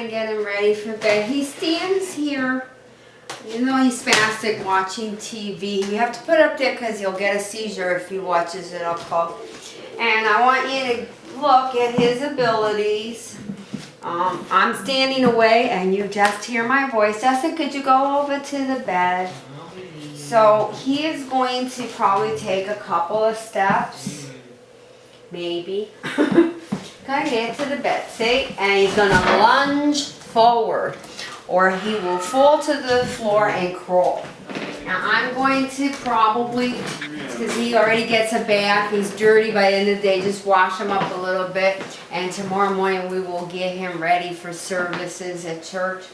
to get him ready for bed. He stands here, you know, he's spastic watching TV. We have to put up there because he'll get a seizure if he watches it up close. And I want you to look at his abilities. I'm standing away and you just hear my voice. Justin, could you go over to the bed? So he is going to probably take a couple of steps, maybe. Gonna get to the bed, see? And he's gonna lunge forward or he will fall to the floor and crawl. Now I'm going to probably, because he already gets a bath, he's dirty by the end of the day, just wash him up a little bit. And tomorrow morning we will get him ready for services at church.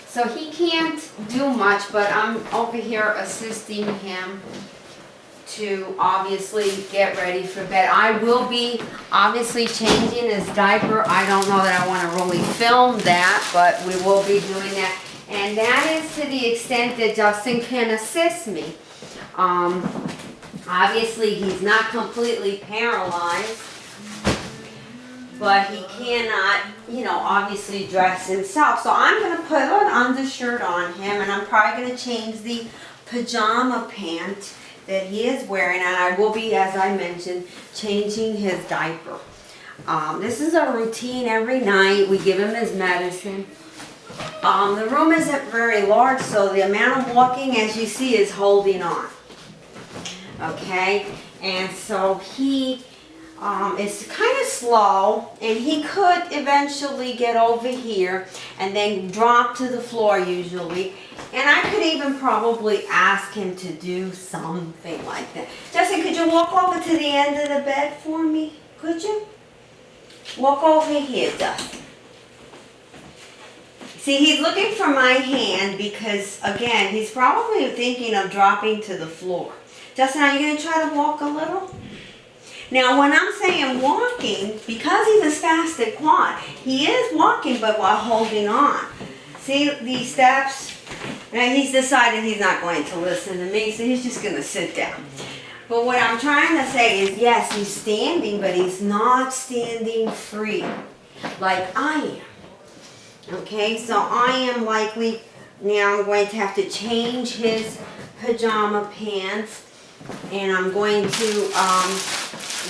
So he can't do much, but I'm over here assisting him to obviously get ready for bed. I will be obviously changing his diaper. I don't know that I want to really film that, but we will be doing that. And that is to the extent that Justin can assist me. Obviously he's not completely paralyzed, but he cannot, you know, obviously dress himself. So I'm going to put an undershirt on him, and I'm probably going to change the pajama pant that he is wearing, and I will be, as I mentioned, changing his diaper. This is a routine every night. We give him his medicine. The room isn't very large, so the amount of walking, as you see, is holding on. Okay? And so he is kind of slow, and he could eventually get over here and then drop to the floor usually. And I could even probably ask him to do something like that. Justin, could you walk over to the end of the bed for me? Could you? Walk over here, Justin. See, he's looking for my hand because, again, he's probably thinking of dropping to the floor. Justin, are you going to try to walk a little? Now, when I'm saying walking, because he's a spastic quad, he is walking but while holding on. See these steps? Now, he's decided he's not going to listen to me, so he's just going to sit down. But what I'm trying to say is, yes, he's standing, but he's not standing free like I am. Okay, so I am likely, now I'm going to have to change his pajama pants, and I'm going to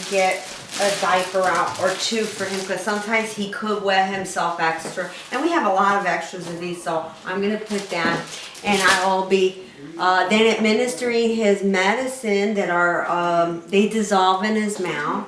get a diaper out or two for him, because sometimes he could wet himself extra, and we have a lot of extras of these, so I'm going to put that, and I will be then administering his medicine that are, they dissolve in his mouth,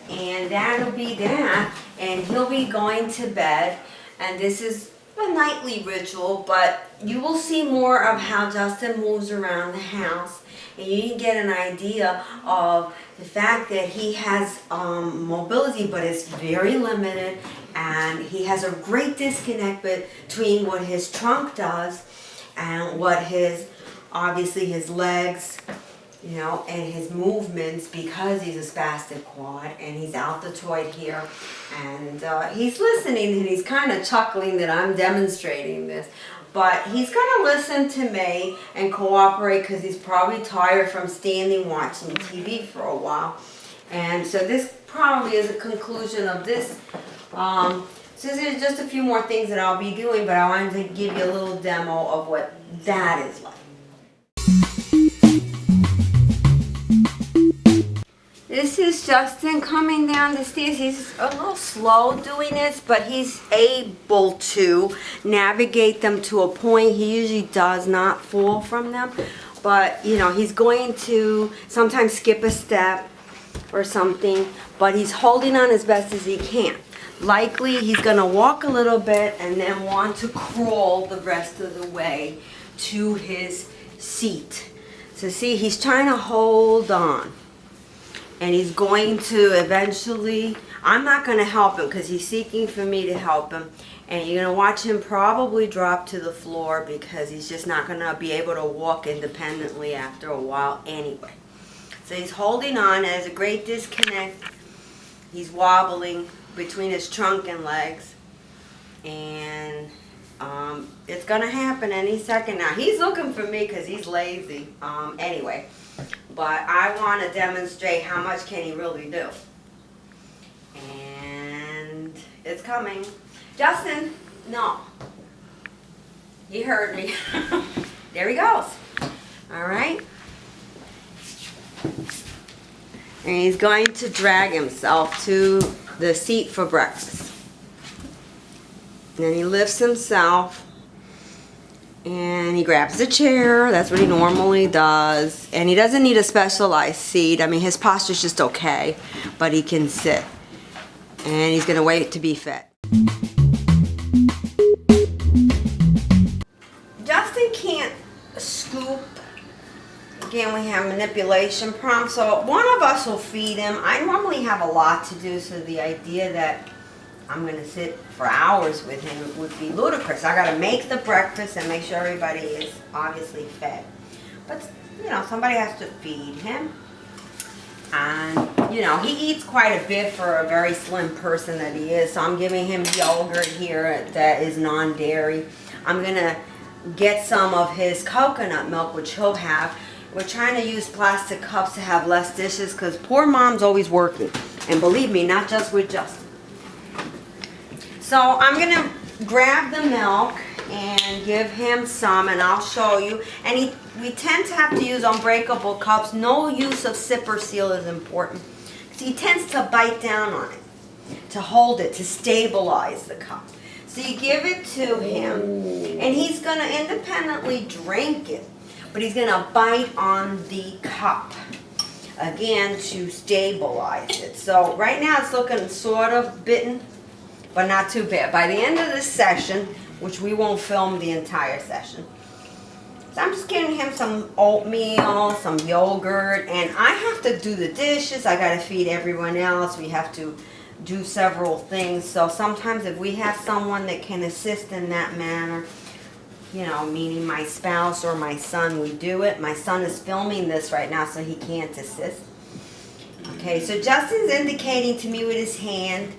and that'll be that, and he'll be going to bed. And this is a nightly ritual, but you will see more of how Justin moves around the house, and you can get an idea of the fact that he has mobility, but it's very limited, and he has a great disconnect between what his trunk does and what his, obviously his legs, you know, and his movements, because he's a spastic quad and he's Altoid here, and he's listening, and he's kind of chuckling that I'm demonstrating this, but he's going to listen to me and cooperate because he's probably tired from standing watching TV for a while. And so this probably is a conclusion of this. So there's just a few more things that I'll be doing, but I wanted to give you a little demo of what that is like. This is Justin coming down the stairs. He's a little slow doing this, but he's able to navigate them to a point. He usually does not fall from them, but you know, he's going to sometimes skip a step or something, but he's holding on as best as he can. Likely he's going to walk a little bit and then want to crawl the rest of the way to his seat. So see, he's trying to hold on. And he's going to eventually, I'm not going to help him because he's seeking for me to help him. And you're going to watch him probably drop to the floor because he's just not going to be able to walk independently after a while anyway. So he's holding on. There's a great disconnect. He's wobbling between his trunk and legs. And it's going to happen any second now. He's looking for me because he's lazy. Anyway. But I want to demonstrate how much can he really do. And it's coming. Justin, no. He heard me. There he goes. All right. And he's going to drag himself to the seat for breakfast. Then he lifts himself and he grabs the chair. That's what he normally does. And he doesn't need a specialized seat. I mean, his posture's just okay, but he can sit. And he's gonna wait to be fed. Justin can't scoop. Again, we have manipulation problems, so one of us will feed him. I normally have a lot to do, so the idea that I'm going to sit for hours with him would be ludicrous. I got to make the breakfast and make sure everybody is obviously fed. But, you know, somebody has to feed him. And, you know, he eats quite a bit for a very slim person that he is, so I'm giving him yogurt here that is non-dairy. I'm going to get some of his coconut milk, which he'll have. We're trying to use plastic cups to have less dishes because poor mom's always working. And believe me, not just with Justin. So I'm going to grab the milk and give him some, and I'll show you. And we tend to have to use unbreakable cups. No use of sipper seal is important because he tends to bite down on it, to hold it, to stabilize the cup. So you give it to him, and he's going to independently drink it. But he's going to bite on the cup, again, to stabilize it. So right now it's looking sort of bitten, but not too bad. By the end of this session, which we won't film the entire session, so I'm just giving him some oatmeal, some yogurt, and I have to do the dishes. I got to feed everyone else. We have to do several things. So sometimes if we have someone that can assist in that manner, you know, meaning my spouse or my son, we do it. My son is filming this right now, so he can't assist. Okay, so Justin's indicating to me with his hand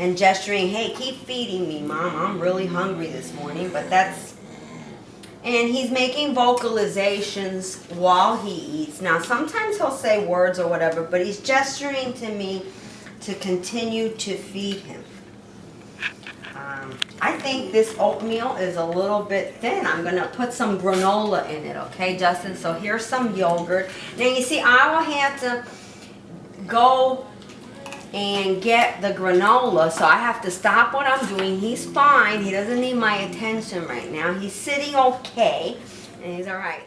and gesturing, hey, keep feeding me, Mom. I'm really hungry this morning, but that's... And he's making vocalizations while he eats. Now, sometimes he'll say words or whatever, but he's gesturing to me to continue to feed him. I think this oatmeal is a little bit thin. I'm going to put some granola in it, okay, Justin? So here's some yogurt. Now, you see, I will have to go and get the granola, so I have to stop what I'm doing. He's fine. He doesn't need my attention right now. He's sitting okay, and he's all right.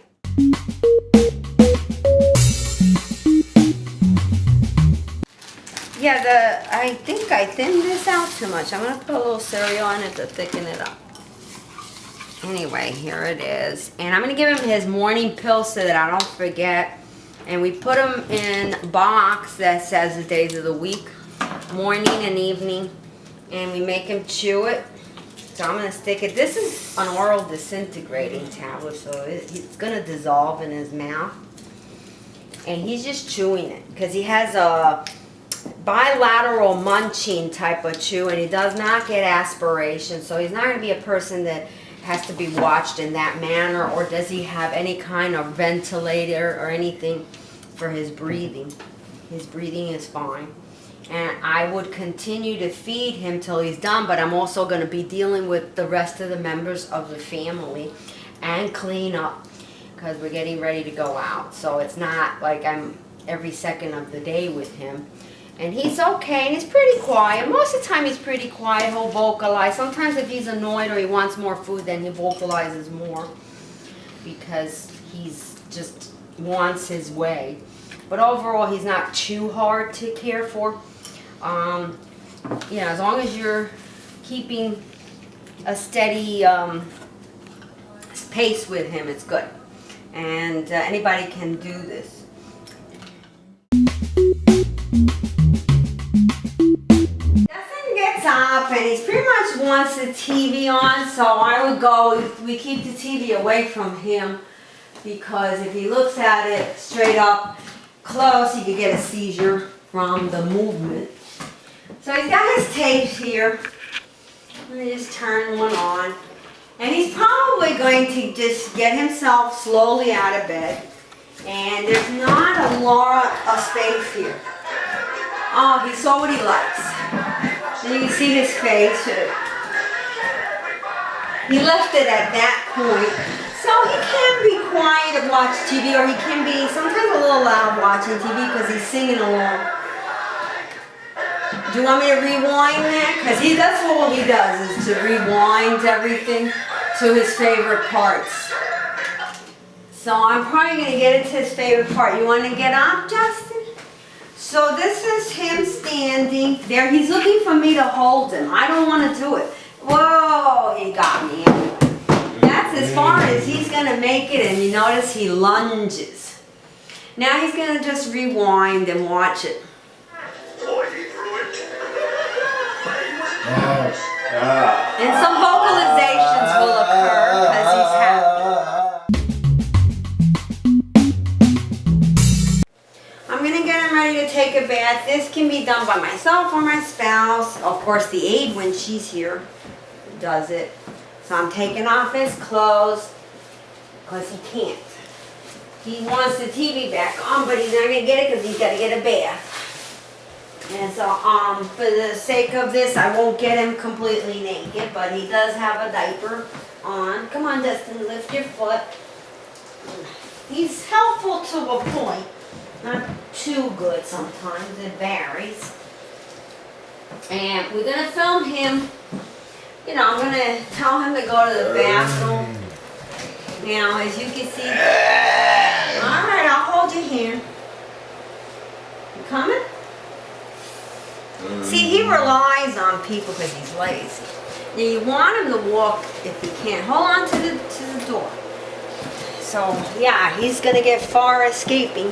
Yeah, I think I thinned this out too much. I'm going to put a little cereal in it to thicken it up. Anyway, here it is. And I'm going to give him his morning pill so that I don't forget. And we put him in a box that says the days of the week, morning and evening. And we make him chew it. So I'm going to stick it. This is an oral disintegrating tablet, so it's going to dissolve in his mouth. And he's just chewing it because he has a bilateral munching type of chew, and he does not get aspiration, so he's not going to be a person that has to be watched in that manner. Or does he have any kind of ventilator or anything for his breathing? His breathing is fine, and I would continue to feed him till he's done, but I'm also going to be dealing with the rest of the members of the family and clean up because we're getting ready to go out. So it's not like I'm every second of the day with him. And he's okay, and he's pretty quiet. Most of the time he's pretty quiet. He'll vocalize. Sometimes if he's annoyed or he wants more food, then he vocalizes more because he's just wants his way. But overall, he's not too hard to care for. As long as you're keeping a steady pace with him, it's good. And anybody can do this. Up, and he pretty much wants the TV on, so I would go, we keep the TV away from him because if he looks at it straight up close, he could get a seizure from the movement. So he's got his tapes here. Let me just turn one on. And he's probably going to just get himself slowly out of bed. And there's not a lot of space here. Oh, he saw what he likes. So you can see his face. He left it at that point. So he can be quiet and watch TV, or he can be sometimes a little loud watching TV because he's singing along. Do you want me to rewind that? Because that's all he does is to rewind everything to his favorite parts. So I'm probably going to get into his favorite part. You want to get up, Justin? So this is him standing there. He's looking for me to hold him. I don't want to do it. Whoa, he got me. That's as far as he's going to make it, and you notice he lunges. Now he's going to just rewind and watch it. And some vocalizations will occur because he's happy. I'm going to get him ready to take a bath. This can be done by myself or my spouse. Of course, the aide, when she's here, does it. So I'm taking off his clothes because he can't. He wants the TV back on, but he's not going to get it because he's got to get a bath. And so, for the sake of this, I won't get him completely naked, but he does have a diaper on. Come on, Dustin, lift your foot. He's helpful to a point. Not too good sometimes, it varies. And we're going to film him. You know, I'm going to tell him to go to the bathroom. Now, as you can see, alright, I'll hold your hand. You coming? See, he relies on people because he's lazy. Now, you want him to walk if he can. Hold on to the door. So, yeah, he's going to get far escaping.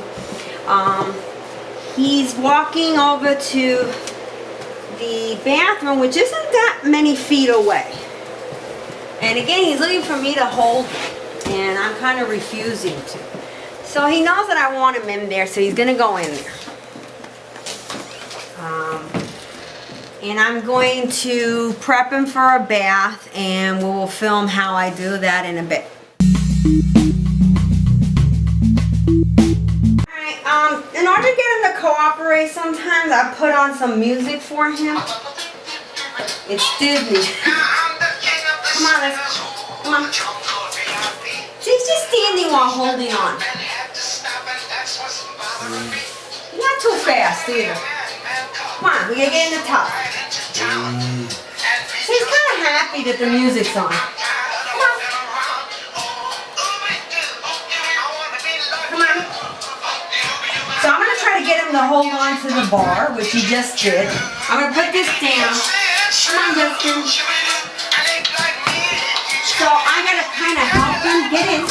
He's walking over to the bathroom, which isn't that many feet away. And again, he's looking for me to hold him, and I'm kind of refusing to. So he knows that I want him in there, so he's going to go in there. And I'm going to prep him for a bath, and we will film how I do that in a bit. Alright, in order to get him to cooperate, sometimes I put on some music for him. It's Disney. Come on, let's go. Come on. She's just standing while holding on. Not too fast either. Come on, we gotta get in the tub. So he's kind of happy that the music's on. Come on. Come on. So I'm gonna try to get him to hold on to the bar, which he just did. I'm gonna put this down. Come on, Justin. So I gotta kind of help him get in.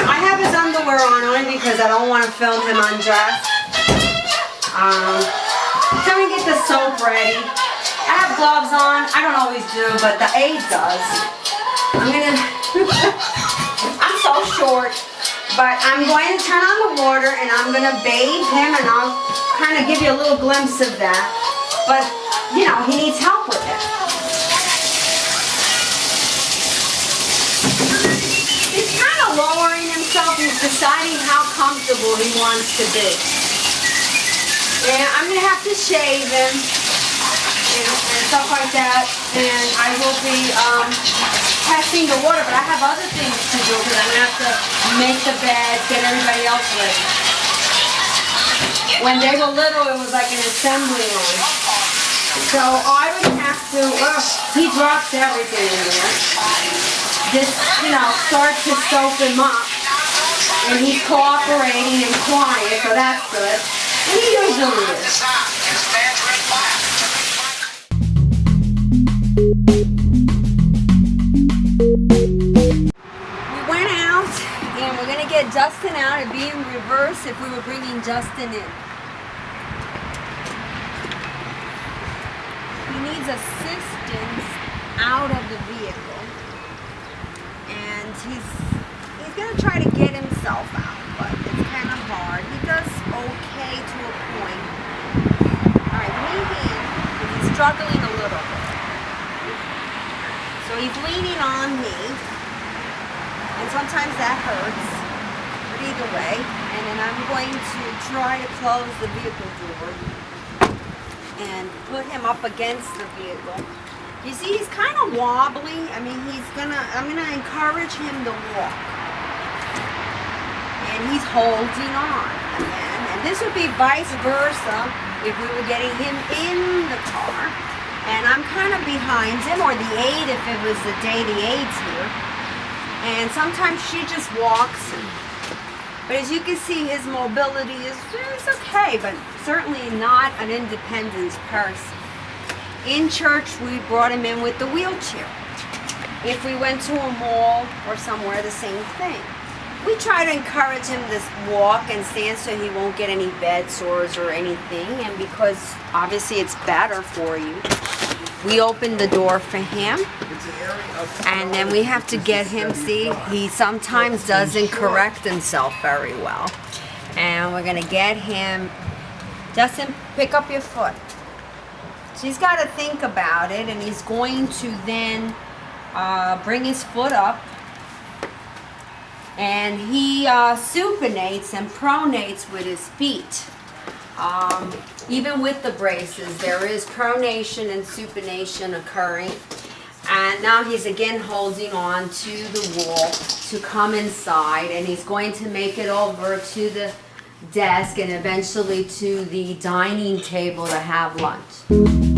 I have his underwear on only because I don't want to film him undressed. So we get the soap ready. I have gloves on. I don't always do, but the aide does. I'm so short, but I'm going to turn on the water and I'm going to bathe him, and I'll kind of give you a little glimpse of that. But, you know, he needs help with it. He's kind of lowering himself. He's deciding how comfortable he wants to be. And I'm going to have to shave him and stuff like that. And I will be testing the water, but I have other things to do because I'm going to have to make the bed, get everybody else ready. When they were little, it was like an assembly line. So I would have to, he drops everything in there. Just, you know, start to soap him up. And he's cooperating and quiet, so that's good. He usually is. We went out, and we're going to get Justin out. It'd be in reverse if we were bringing Justin in. He needs assistance out of the vehicle, and he's going to try to get himself out, but it's kind of hard. He does okay to a point. Alright, maybe he's struggling a little bit. So he's leaning on me, and sometimes that hurts, but either way. And then I'm going to try to close the vehicle door and put him up against the vehicle. You see, he's kind of wobbly. I mean, he's I'm gonna encourage him to walk. And he's holding on again. And this would be vice versa if we were getting him in the car. And I'm kind of behind him, or the aide if it was the day the aide's here. And sometimes she just walks. But as you can see, his mobility is okay, but certainly not an independent person. In church, we brought him in with the wheelchair. If we went to a mall or somewhere, the same thing. We try to encourage him to walk and stand so he won't get any bed sores or anything. And because obviously it's better for you, we open the door for him. And then we have to get him, see, he sometimes doesn't correct himself very well. And we're gonna get him, Justin, pick up your foot. So he's gotta think about it, and he's going to then bring his foot up. And he supinates and pronates with his feet. Even with the braces, there is pronation and supination occurring. And now he's again holding on to the wall to come inside, and he's going to make it over to the desk and eventually to the dining table to have lunch.